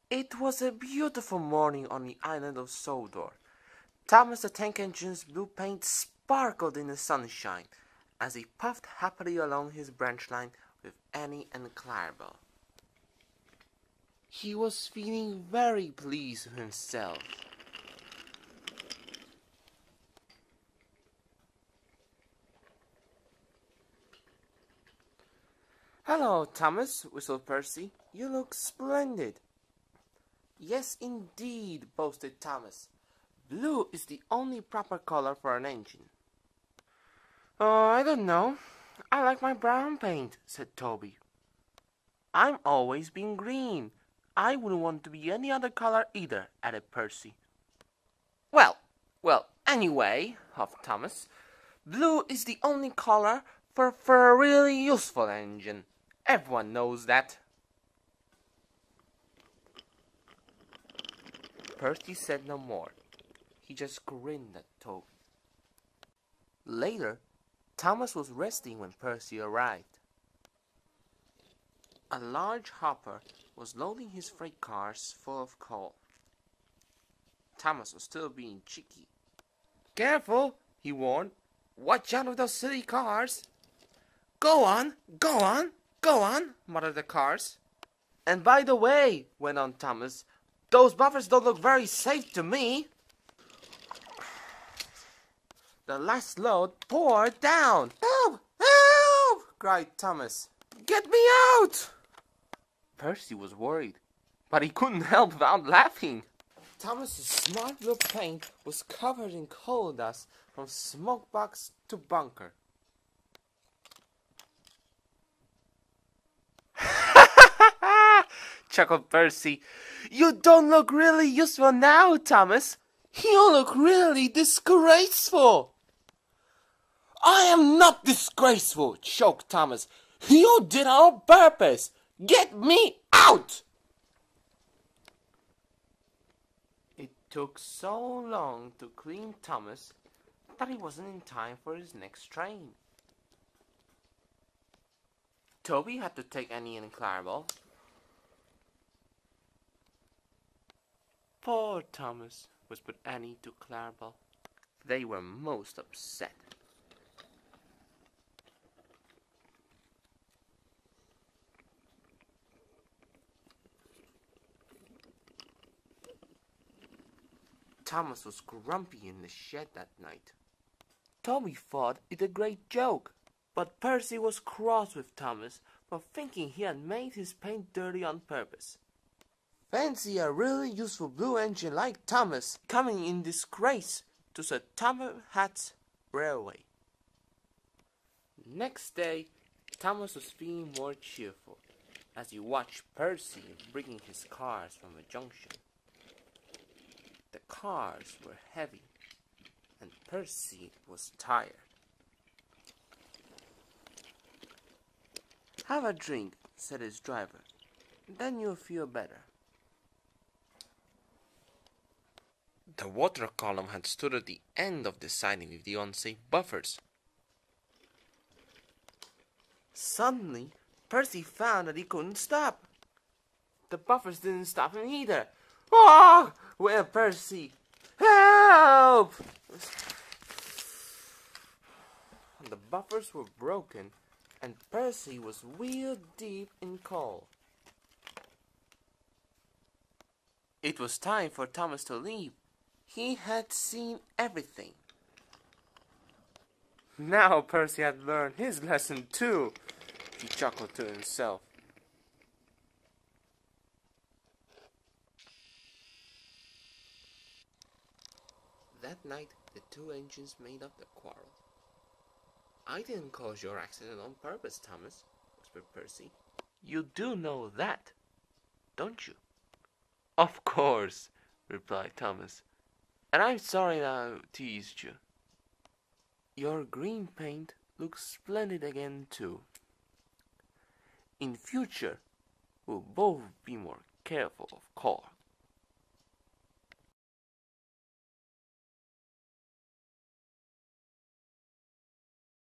It was a beautiful morning on the island of Sodor. Thomas the Tank Engine's blue paint sparkled in the sunshine as he puffed happily along his branch line with Annie and Clarabel. He was feeling very pleased with himself. "Hello, Thomas," whistled Percy. "You look splendid." "Yes, indeed," boasted Thomas. "Blue is the only proper color for an engine." "Oh, I don't know. I like my brown paint," said Toby. "I'm always been green. I wouldn't want to be any other color either," added Percy. Well, anyway," huffed Thomas, "blue is the only color for a really useful engine. Everyone knows that." Percy said no more. He just grinned at Toby. Later, Thomas was resting when Percy arrived. A large hopper was loading his freight cars full of coal. Thomas was still being cheeky. "Careful," he warned. "Watch out with those silly cars." Go on, muttered the cars. "And by the way," went on Thomas, "those buffers don't look very safe to me." The last load poured down. "Help! Help!" cried Thomas. "Get me out!" Percy was worried, but he couldn't help without laughing. Thomas's smart blue paint was covered in coal dust from smoke box to bunker. chuckled Percy. "You don't look really useful now, Thomas. You look really disgraceful." "I am not disgraceful," choked Thomas. "You did it on purpose. Get me out!" It took so long to clean Thomas that he wasn't in time for his next train. Toby had to take Annie and Clarabel. "Poor Thomas," whispered Annie to Clarabel. They were most upset. Thomas was grumpy in the shed that night. Toby thought it a great joke, but Percy was cross with Thomas for thinking he had made his paint dirty on purpose. Fancy a really useful blue engine like Thomas coming in disgrace to Sir Thomas Hatt's railway. Next day, Thomas was feeling more cheerful as he watched Percy bringing his cars from the junction. The cars were heavy, and Percy was tired. "Have a drink," said his driver. "Then you'll feel better." The water column had stood at the end of the siding with the unsafe buffers. Suddenly, Percy found that he couldn't stop. The buffers didn't stop him either. "Oh!" wailed Percy. "Help!" The buffers were broken, and Percy was wheel deep in coal. It was time for Thomas to leave. He had seen everything. Now Percy had learned his lesson too, he chuckled to himself. That night, the two engines made up the quarrel. "I didn't cause your accident on purpose, Thomas," whispered Percy. "You do know that, don't you?" "Of course," replied Thomas. "And I'm sorry I teased you. Your green paint looks splendid again, too. In future, we'll both be more careful of coal."